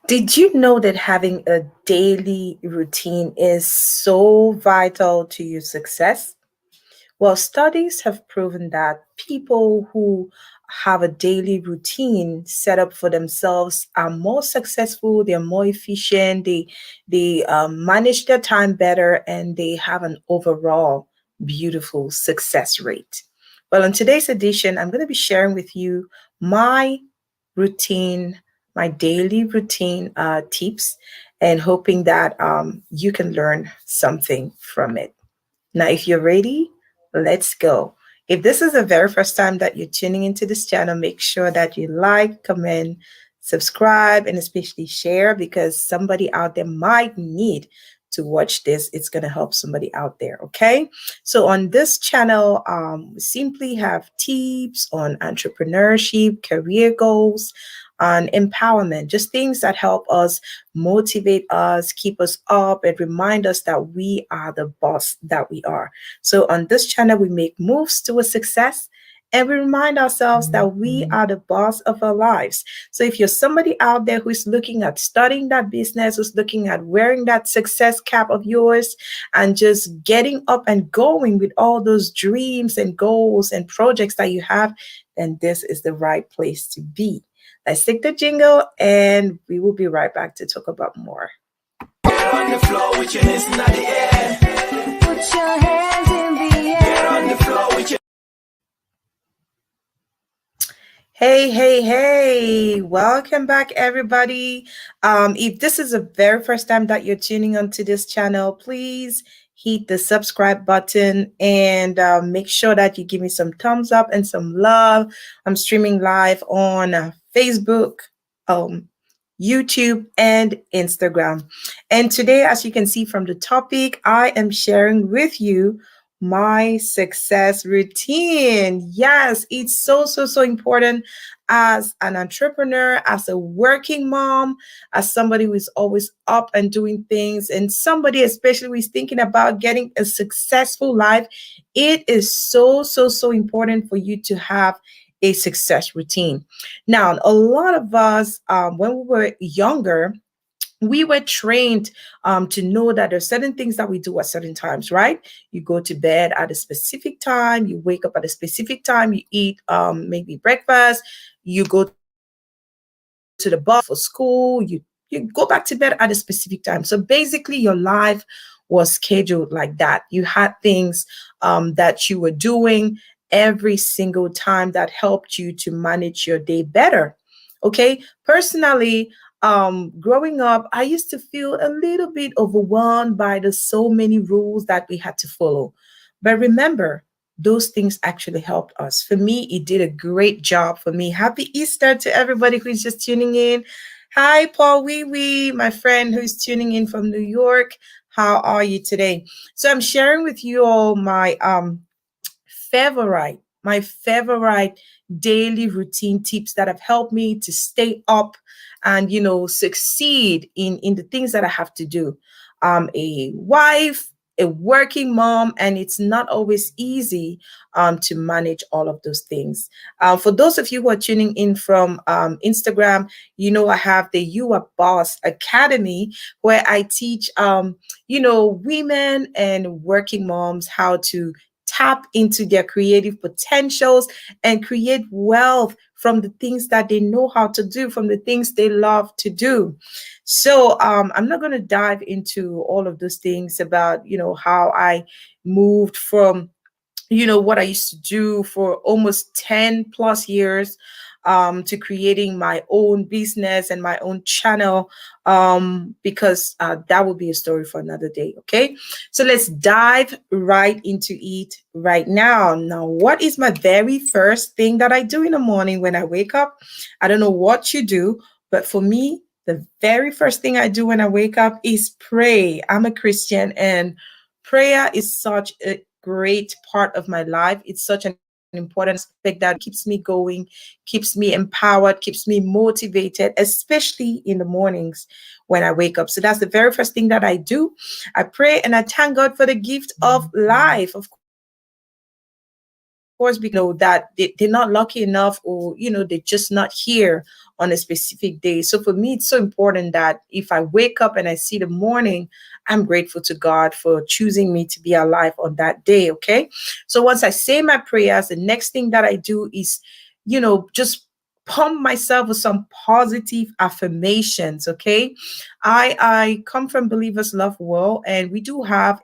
Did you know that having a daily routine is so vital to your success? Well, studies have proven that people who have a daily routine set up for themselves are more successful, they're more efficient, they manage their time better, and they have an overall beautiful success rate. Well, in today's edition, I'm going to be sharing with you my routine, my daily routine tips, and hoping that you can learn something from it. Now, if you're ready, let's go. If this is the very first time that you're tuning into this channel, make sure that you like, comment, subscribe, and especially share because somebody out there might need to watch this. It's going to help somebody out there. Okay. So on this channel, we simply have tips on entrepreneurship, career goals, on empowerment, just things that help us motivate us, keep us up, and remind us that we are the boss that we are. So on this channel, we make moves towards success. And we remind ourselves that we are the boss of our lives. So if you're somebody out there who's looking at starting that business, who's looking at wearing that success cap of yours and just getting up and going with all those dreams and goals and projects that you have, then this is the right place to be. Let's take the jingle and we will be right back to talk about more. Get on the floor with your hands in the air. Put your hands in the air. Get on the floor with your Hey, hey, hey, welcome back, everybody. If this is the very first time that you're tuning onto this channel, please hit the subscribe button and make sure that you give me some thumbs up and some love. I'm streaming live on Facebook, um, YouTube, and Instagram. And today, as you can see from the topic, I am sharing with you my success routine. Yes, it's so important as an entrepreneur, as a working mom, as somebody who is always up and doing things, and somebody especially who is thinking about getting a successful life. It is so important for you to have a success routine. Now, a lot of us, when we were younger, we were trained to know that there's certain things that we do at certain times, right? You go to bed at a specific time, you wake up at a specific time, you eat maybe breakfast, you go to the bus for school, you go back to bed at a specific time. So basically, your life was scheduled like that. You had things that you were doing every single time that helped you to manage your day better. Okay, personally, growing up, I used to feel a little bit overwhelmed by the so many rules that we had to follow. But remember, those things actually helped us. For me, it did a great job for me. Happy Easter to everybody who's just tuning in. Hi, Paul Wee Wee, my friend who's tuning in from New York. How are you today? So I'm sharing with you all my favorite daily routine tips that have helped me to stay up and succeed in the things that I have to do. I'm a wife, a working mom, and it's not always easy to manage all of those things. For those of you who are tuning in from Instagram, I have the You Are Boss Academy where I teach women and working moms how to tap into their creative potentials and create wealth from the things that they know how to do, from the things they love to do. So I'm not going to dive into all of those things about, how I moved from what I used to do for almost 10 plus years to creating my own business and my own channel because that will be a story for another day. Okay, so let's dive right into it right now. Now, what is my very first thing that I do in the morning when I wake up? I don't know what you do, but for me, the very first thing I do when I wake up is pray. I'm a Christian, and prayer is such a great part of my life. It's such an important aspect that keeps me going, keeps me empowered, keeps me motivated, especially in the mornings when I wake up. So that's the very first thing that I do. I pray and I thank God for the gift of life. Of course, because that they're not lucky enough, or they're just not here on a specific day. So for me, it's so important that if I wake up and I see the morning, I'm grateful to God for choosing me to be alive on that day. Okay. So once I say my prayers, the next thing that I do is, just pump myself with some positive affirmations. Okay. I come from Believers Love World, and we do have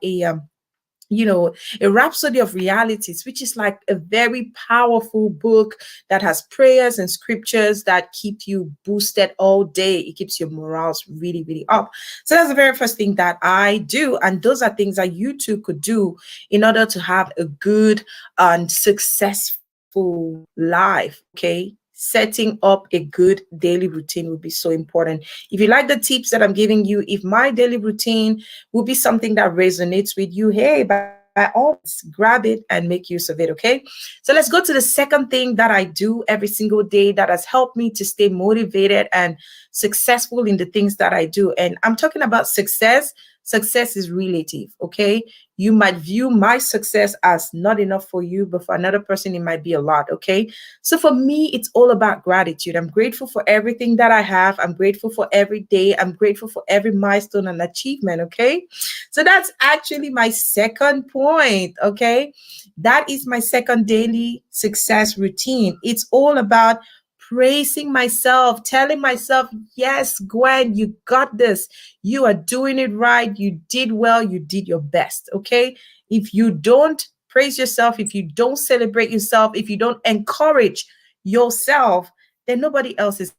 you know, a rhapsody of realities, which is like a very powerful book that has prayers and scriptures that keep you boosted all day. It keeps your morals really, really up. So that's the very first thing that I do. And those are things that you too could do in order to have a good and successful life. Okay. Setting up a good daily routine would be so important. If you like the tips that I'm giving you, if my daily routine will be something that resonates with you, hey, by all means, grab it and make use of it. Okay. So let's go to the second thing that I do every single day that has helped me to stay motivated and successful in the things that I do. And I'm talking about success. Success is relative. Okay. You might view my success as not enough for you, but for another person, it might be a lot. Okay. So for me, it's all about gratitude. I'm grateful for everything that I have. I'm grateful for every day. I'm grateful for every milestone and achievement. Okay. So that's actually my second point. Okay. That is my second daily success routine. It's all about praising myself, telling myself, yes, Gwen, you got this. You are doing it right. You did well. You did your best. Okay. If you don't praise yourself, if you don't celebrate yourself, if you don't encourage yourself, then nobody else is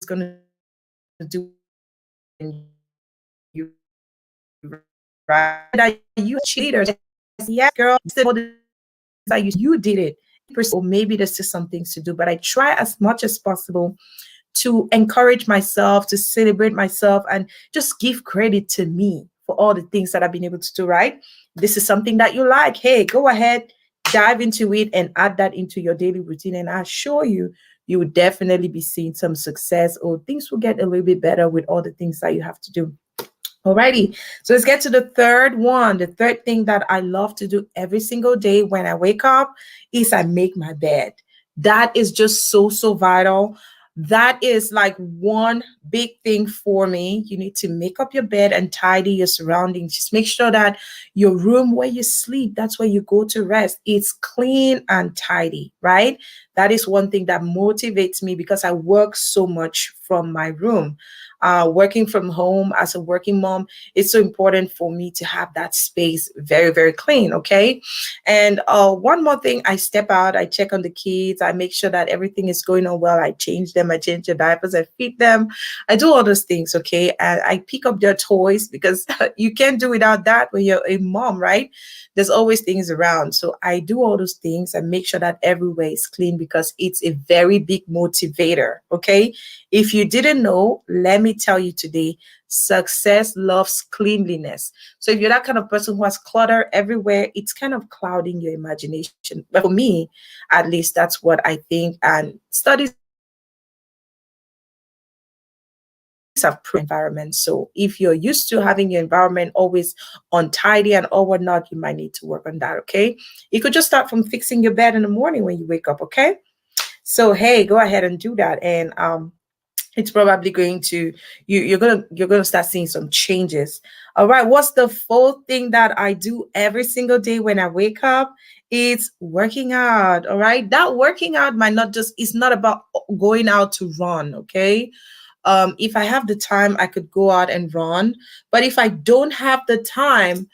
going to do it better than you, right? So I know that you are cheerleaders. You are cheerleaders. Yes, girl, yes, all the things that you did it. 80%, or maybe there's still some things to do, but I try as much as possible to encourage myself, to celebrate myself, and just give credit to me for all the things that I've been able to do, right? This is something that you like. Hey, go ahead, dive into it and add that into your daily routine. And I assure you, you will definitely be seeing some success, or things will get a little bit better with all the things that you have to do. Alrighty, so let's get to the third one. The third thing that I love to do every single day when I wake up is I make my bed. That is just so, so vital. That is like one big thing for me. You need to make up your bed and tidy your surroundings. Just make sure that your room where you sleep, that's where you go to rest, it's clean and tidy, right? That is one thing that motivates me because I work so much from my room. Working from home as a working mom, it's so important for me to have that space very, very clean. Okay. And one more thing, I step out, I check on the kids, I make sure that everything is going on well. I change them, I change their diapers, I feed them, I do all those things. Okay. And I pick up their toys because you can't do without that when you're a mom, right? There's always things around. So I do all those things and make sure that everywhere is clean because it's a very big motivator. Okay. If you didn't know, let me tell you today, success loves cleanliness. So if you're that kind of person who has clutter everywhere, it's kind of clouding your imagination. But for me, at least that's what I think. And studies have proven environment. So if you're used to having your environment always untidy and all whatnot, you might need to work on that. Okay. You could just start from fixing your bed in the morning when you wake up. Okay. So hey, go ahead and do that. And it's probably going to you're gonna start seeing some changes. All right, what's the fourth thing that I do every single day when I wake up? It's working out. All right, that working out might not just, it's not about going out to run. Okay. If I have the time, I could go out and run. But if I don't have the time,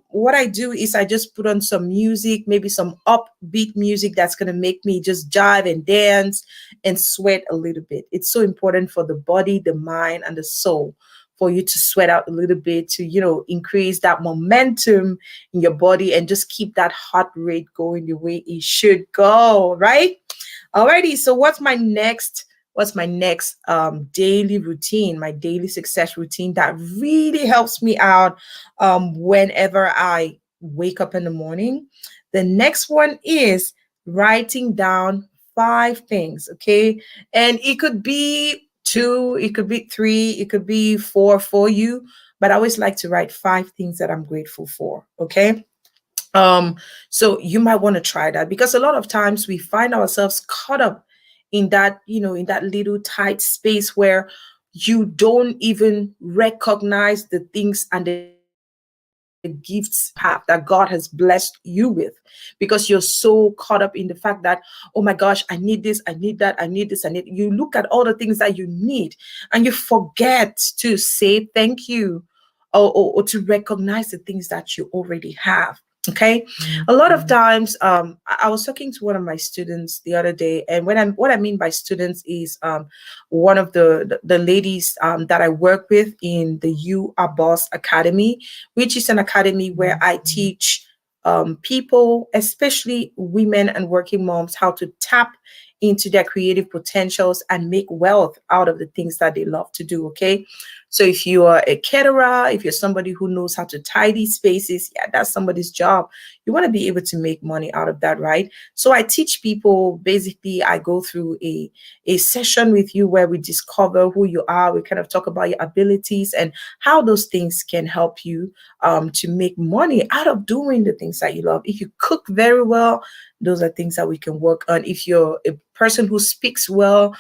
what I do is I just put on some music, maybe some upbeat music that's going to make me just jive and dance and sweat a little bit. It's so important for the body, the mind, and the soul for you to sweat out a little bit to, increase that momentum in your body and just keep that heart rate going the way it should go, right? Alrighty, so what's my next daily routine, my daily success routine that really helps me out whenever I wake up in the morning? The next one is writing down 5 things, okay? And it could be two, it could be three, it could be four for you, but I always like to write 5 things that I'm grateful for, okay? um so you might want to try that, because a lot of times we find ourselves caught up in that, in that little tight space where you don't even recognize the things and the gifts you have that God has blessed you with, because you're so caught up in the fact that, oh my gosh, I need this, I need that, I need this, I need. You look at all the things that you need and you forget to say thank you, or to recognize the things that you already have. Okay. A lot of times, I was talking to one of my students the other day, and what I mean by students is, one of the ladies, that I work with in the You Are Boss Academy, which is an academy where I teach, people, especially women and working moms, how to tap into their creative potentials and make wealth out of the things that they love to do. Okay. So if you are a caterer, if you're somebody who knows how to tidy spaces, yeah, that's somebody's job. You want to be able to make money out of that, right? So I teach people, basically, I go through a session with you where we discover who you are. We kind of talk about your abilities and how those things can help you, to make money out of doing the things that you love. If you cook very well, those are things that we can work on. If you're a person who speaks well,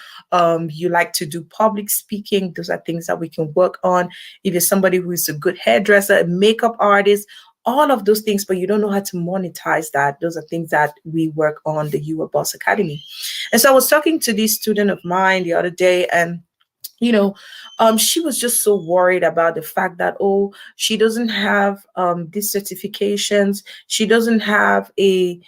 you like to do public speaking, those are things that we can work on. If you're somebody who is a good hairdresser, a makeup artist, all of those things, but you don't know how to monetize that, those are things that we work on the You Are Boss Academy. And so I was talking to this student of mine the other day, and you know she was just so worried about the fact that, oh, she doesn't have, these certifications, she doesn't have a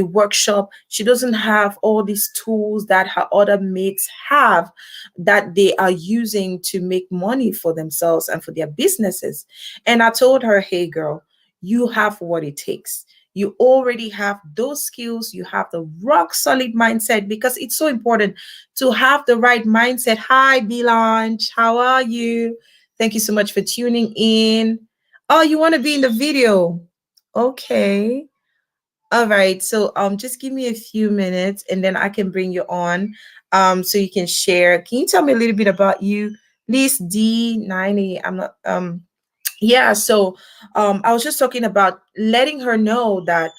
workshop, she doesn't have all these tools that her other mates have, that they are using to make money for themselves and for their businesses. And I told her, hey girl, you have what it takes. You already have those skills, you have the rock solid mindset, because it's so important to have the right mindset. Hi, Belange. How are you? Thank you so much for tuning in. Oh, you want to be in the video? Okay. All right. So just give me a few minutes and then I can bring you on, so you can share. Can you tell me a little bit about you? Please D90. I'm not yeah, so I was just talking about letting her know that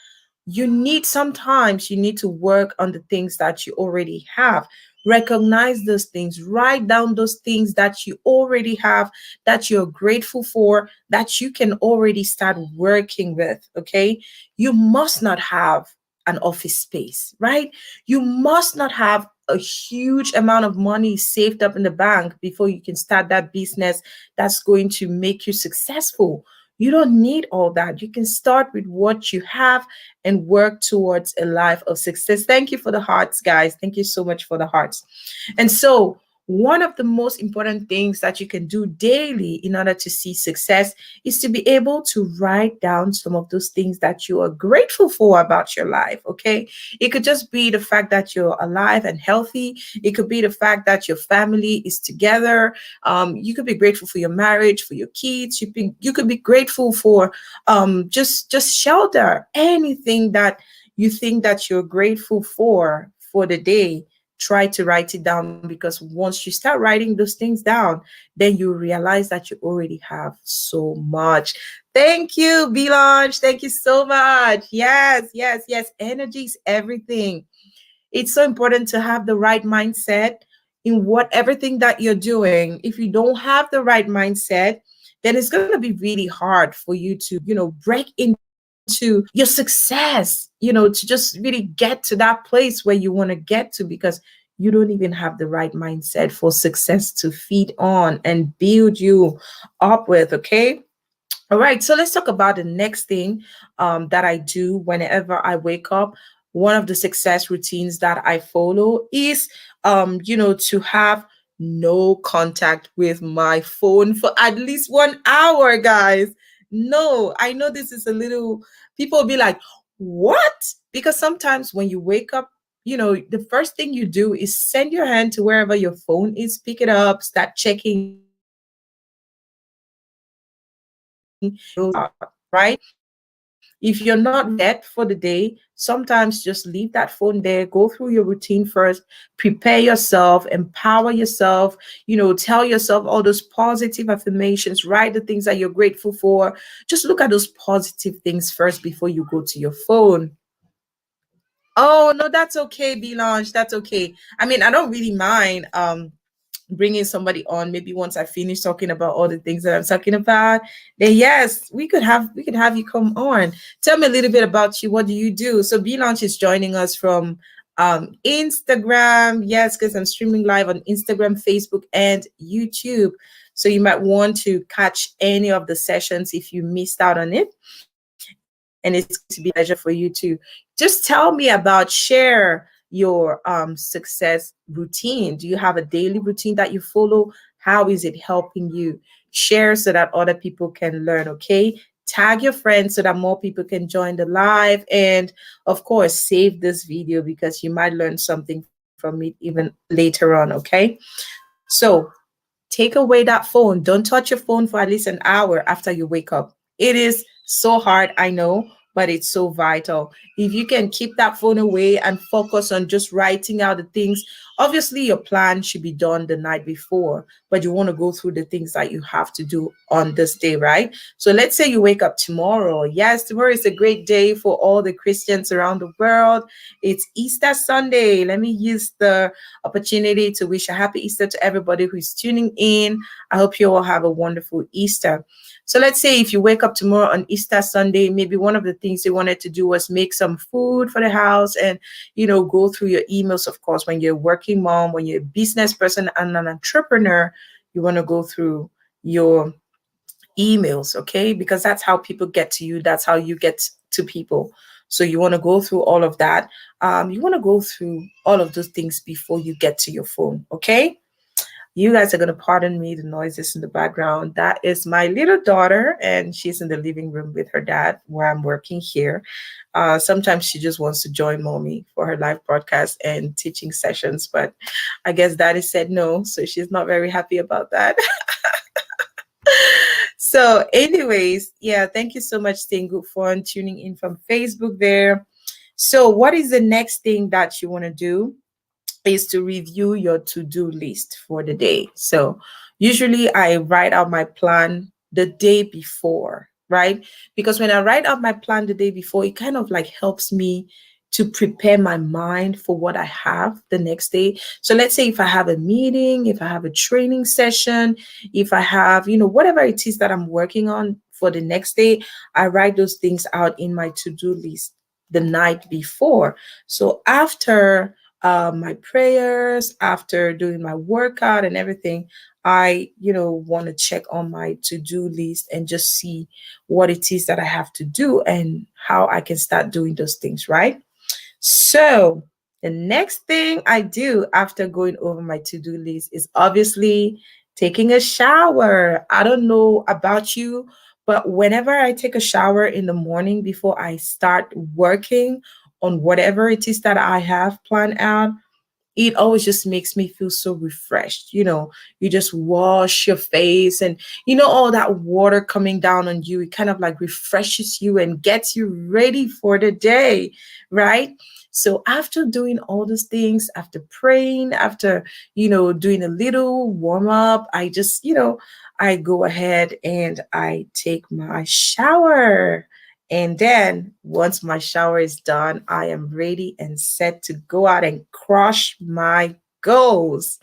sometimes you need to work on the things that you already have. Recognize those things, write down those things that you already have, that you're grateful for, that you can already start working with. Okay. You must not have an office space, right? You must not have a huge amount of money saved up in the bank before you can start that business that's going to make you successful. You don't need all that. You can start with what you have and work towards a life of success. Thank you for the hearts, guys. Thank you so much for the hearts. And so, one of the most important things that you can do daily in order to see success is to be able to write down some of those things that you are grateful for about your life. Okay. It could just be the fact that you're alive and healthy. It could be the fact that your family is together. You could be grateful for your marriage, for your kids. You could be grateful for, just shelter. Anything that you think that you're grateful for the day, try to write it down, because once you start writing those things down, then you realize that you already have so much. Thank you, Belange. Thank you so much. Yes, yes, yes. Energy is everything. It's so important to have the right mindset in what everything that you're doing. If you don't have the right mindset, then it's going to be really hard for you to, break into your success, to just really get to that place where you want to get to, because you don't even have the right mindset for success to feed on and build you up with. Okay. All right, so let's talk about the next thing, that I do whenever I wake up. One of the success routines that I follow is, to have no contact with my phone for at least 1 hour, guys. No, I know this is a little, people will be like, what? Because sometimes when you wake up, the first thing you do is send your hand to wherever your phone is, pick it up, start checking your emails, right? You don't even know what is going on. If you're not yet for the day, sometimes just leave that phone there, go through your routine first, prepare yourself, empower yourself, tell yourself all those positive affirmations, write the things that you're grateful for. Just look at those positive things first before you go to your phone. Oh, no, that's okay, Belange. That's okay. I mean, I don't really mind bringing somebody on maybe once I finish talking about all the things that I'm talking about. Then yes, we could have you come on. Tell me a little bit about you. What do you do? So Belange is joining us from Instagram. Yes, because I'm streaming live on Instagram, Facebook, and YouTube. So you might want to catch any of the sessions if you missed out on it, and it's going to be a pleasure for you to just tell me about, share your success routine. Do you have a daily routine that you follow? How is it helping you? Share so that other people can learn, okay? Tag your friends so that more people can join the live. And of course, save this video because you might learn something from it even later on, okay? So take away that phone. Don't touch your phone for at least an hour after you wake up. It is so hard, I know, but it's so vital. If you can keep that phone away and focus on just writing out the things, obviously your plan should be done the night before, but you want to go through the things that you have to do on this day, right? So let's say you wake up tomorrow. Yes, tomorrow is a great day for all the Christians around the world. It's Easter Sunday. Let me use the opportunity to wish a happy Easter to everybody who's tuning in. I hope you all have a wonderful Easter. So let's say if you wake up tomorrow on Easter Sunday, maybe one of the things you wanted to do was make some food for the house and, go through your emails. Of course, when you're a working mom, when you're a business person and an entrepreneur, you want to go through your emails, okay? Because that's how people get to you. That's how you get to people. So you want to go through all of that. You want to go through all of those things before you get to your phone, okay? You guys are going to pardon me the noises in the background. That is my little daughter, and she's in the living room with her dad where I'm working here. Sometimes she just wants to join mommy for her live broadcast and teaching sessions, but I guess daddy said no, so she's not very happy about that. So, anyways, yeah, thank you so much, staying good fun, tuning in from Facebook there. So, what is the next thing that you want to do? Is to review your to-do list for the day. So usually I write out my plan the day before, right? Because when I write out my plan the day before, it kind of like helps me to prepare my mind for what I have the next day. So let's say if I have a meeting, if I have a training session, if I have, whatever it is that I'm working on for the next day, I write those things out in my to-do list the night before. So after my prayers, after doing my workout and everything, I, want to check on my to-do list and just see what it is that I have to do and how I can start doing those things, right? So the next thing I do after going over my to-do list is obviously taking a shower. I don't know about you, but whenever I take a shower in the morning before I start working on whatever it is that I have planned out, it always just makes me feel so refreshed. You just wash your face and, all that water coming down on you, it kind of like refreshes you and gets you ready for the day, right? So after doing all those things, after praying, after, doing a little warm up, I just, I go ahead and I take my shower. And then once my shower is done, I am ready and set to go out and crush my goals.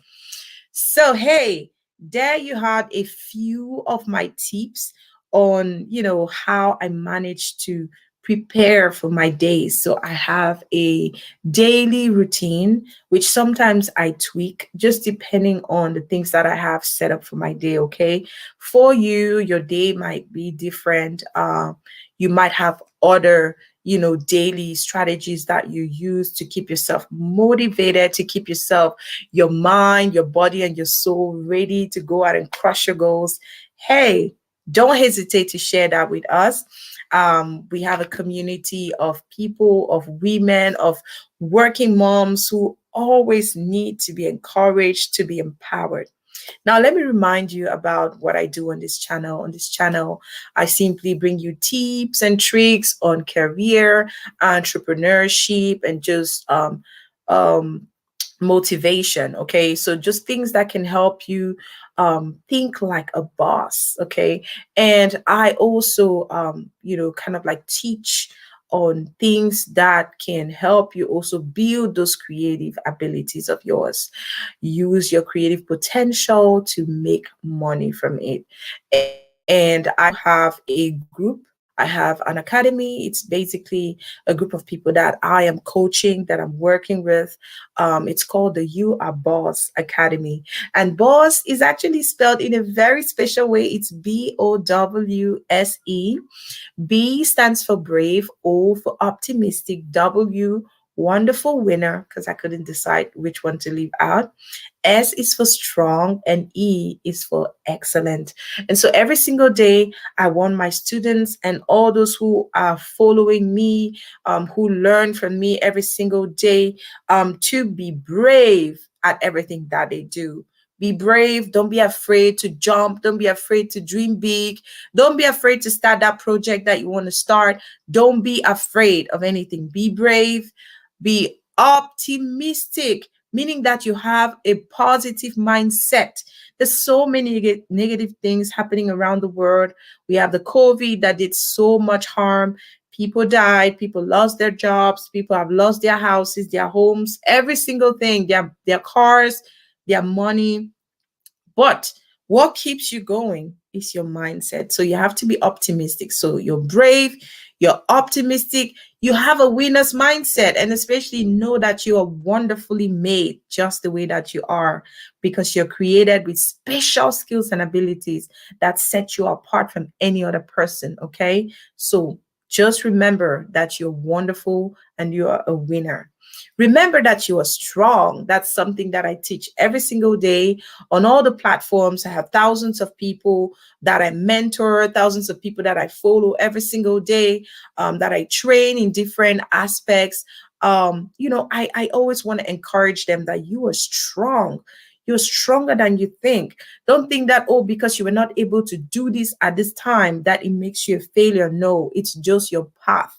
So, hey, there you have a few of my tips on, how I manage to prepare for my days. So I have a daily routine, which sometimes I tweak just depending on the things that I have set up for my day. Okay. For you, your day might be different. You might have other, daily strategies that you use to keep yourself motivated, to keep yourself, your mind, your body, and your soul ready to go out and crush your goals. Hey, don't hesitate to share that with us. We have a community of people, of women, of working moms who always need to be encouraged, to be empowered. Now, let me remind you about what I do on this channel. On this channel, I simply bring you tips and tricks on career, entrepreneurship, and just um, motivation. Okay, so just things that can help you think like a boss. Okay, and I also kind of like teach on things that can help you also build those creative abilities of yours. Use your creative potential to make money from it. And I also have a group. I have an academy. It's basically a group of people that I am coaching, that I'm working with. It's called the You Are Boss Academy. And boss is actually spelled in a very special way. It's BOWSE. B stands for brave, O for optimistic, W, wonderful winner, because I couldn't decide which one to leave out. S is for strong, and E is for excellent. And so every single day, I want my students and all those who are following me, who learn from me every single day, to be brave at everything that they do. Be brave. Don't be afraid to jump. Don't be afraid to dream big. Don't be afraid to start that project that you want to start. Don't be afraid of anything. Be brave. Be optimistic, meaning that you have a positive mindset. There's so many negative things happening around the world. We have the COVID that did so much harm. People died, people lost their jobs, people have lost their houses, their homes, every single thing, their cars, their money. But what keeps you going is your mindset. So you have to be optimistic. So you're brave, you're optimistic, you have a winner's mindset, and especially know that you are wonderfully made just the way that you are, because you're created with special skills and abilities that set you apart from any other person. Okay. So just remember that you're wonderful and you are a winner. Remember that you are strong. That's something that I teach every single day on all the platforms. I have thousands of people that I mentor, thousands of people that I follow every single day, that I train in different aspects. I always want to encourage them that you are strong. You're stronger than you think. Don't think that, oh, because you were not able to do this at this time, that it makes you a failure. No, it's just your path.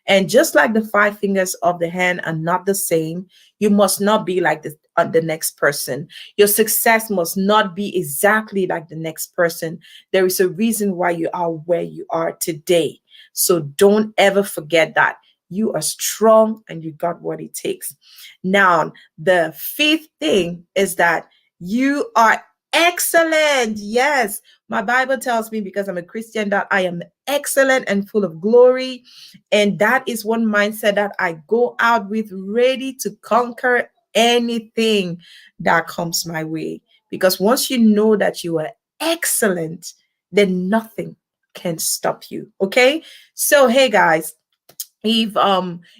And just like the five fingers of the hand are not the same, you must not be like the next person. Your success must not be exactly like the next person. There is a reason why you are where you are today. So don't ever forget that. You are strong and you got what it takes. Now, the fifth thing is that you are excellent. Yes, my Bible tells me, because I'm a Christian, that I am excellent and full of glory. And that is one mindset that I go out with, ready to conquer anything that comes my way. Because once you know that you are excellent, then nothing can stop you. Okay. So, hey guys, if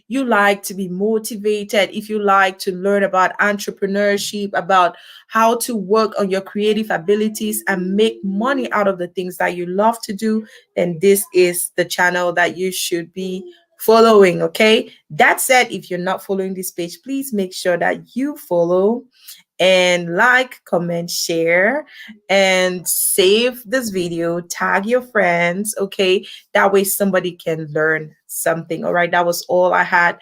you like to be motivated, if you like to learn about entrepreneurship, about how to work on your creative abilities and make money out of the things that you love to do, then this is the channel that you should be following. Okay, that said, if you're not following this page, please make sure that you follow and like, comment, share, and save this video, tag your friends. Okay, that way somebody can learn something. All right, that was all I had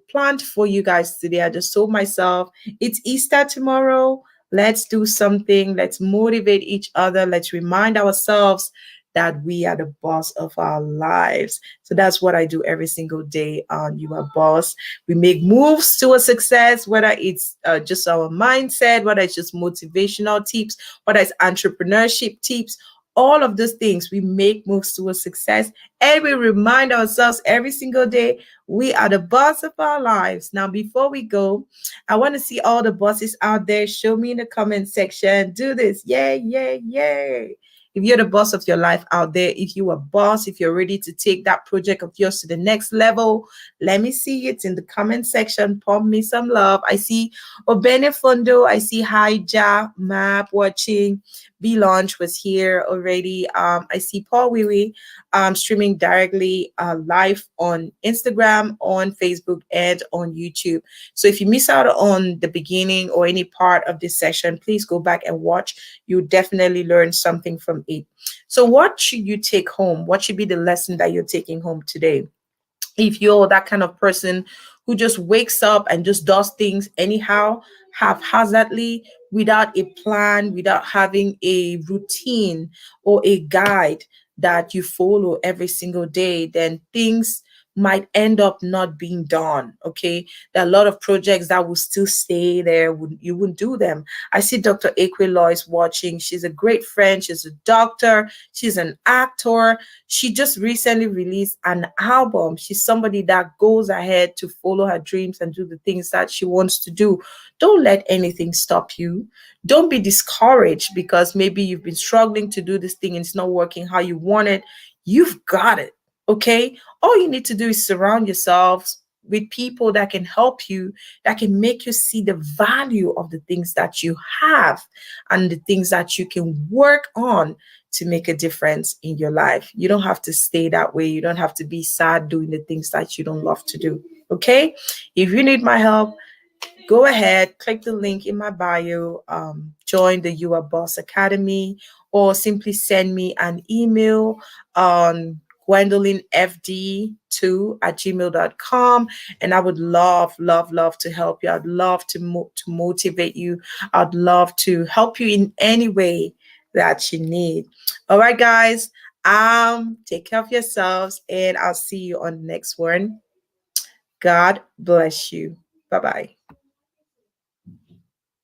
planned for you guys today. I just told myself it's Easter tomorrow. Let's do something. Let's motivate each other. Let's remind ourselves that we are the boss of our lives. So that's what I do every single day on You Are Boss. We make moves to a success, whether it's just our mindset, whether it's just motivational tips, whether it's entrepreneurship tips, all of those things. We make moves to a success, and we remind ourselves every single day we are the boss of our lives. Now, before we go, I want to see all the bosses out there. Show me in the comment section. Do this. Yay, yay, yay. If you're the boss of your life out there, if you are boss, if you're ready to take that project of yours to the next level, let me see it in the comment section. Pump me some love. I see Obene Fondo. I see Hija Map watching. B Launch was here already. I see Paul Wiwi streaming directly live on Instagram, on Facebook, and on YouTube. So if you miss out on the beginning or any part of this session, please go back and watch. You definitely learn something from it. So what should you take home? What should be the lesson that you're taking home today? If you're that kind of person who just wakes up and just does things anyhow, haphazardly, without a plan, without having a routine or a guide that you follow every single day, then things might end up not being done. Okay, there are a lot of projects that will still stay there. You wouldn't do them. I see Dr. Akwe Lois watching. She's a great friend. She's a doctor. She's an actor. She just recently released an album. She's somebody that goes ahead to follow her dreams and do the things that she wants to do. Don't let anything stop you. Don't be discouraged because maybe you've been struggling to do this thing and it's not working how you want it. You've got it. Okay. All you need to do is surround yourselves with people that can help you, that can make you see the value of the things that you have and the things that you can work on to make a difference in your life. You don't have to stay that way. You don't have to be sad doing the things that you don't love to do. Okay? If you need my help, go ahead, click the link in my bio, join the You Are Boss Academy, or simply send me an email on GwendolynFD2 at gmail.com. And I would love, love, love to help you. I'd love to motivate you. I'd love to help you in any way that you need. All right, guys. Take care of yourselves, and I'll see you on the next one. God bless you. Bye bye.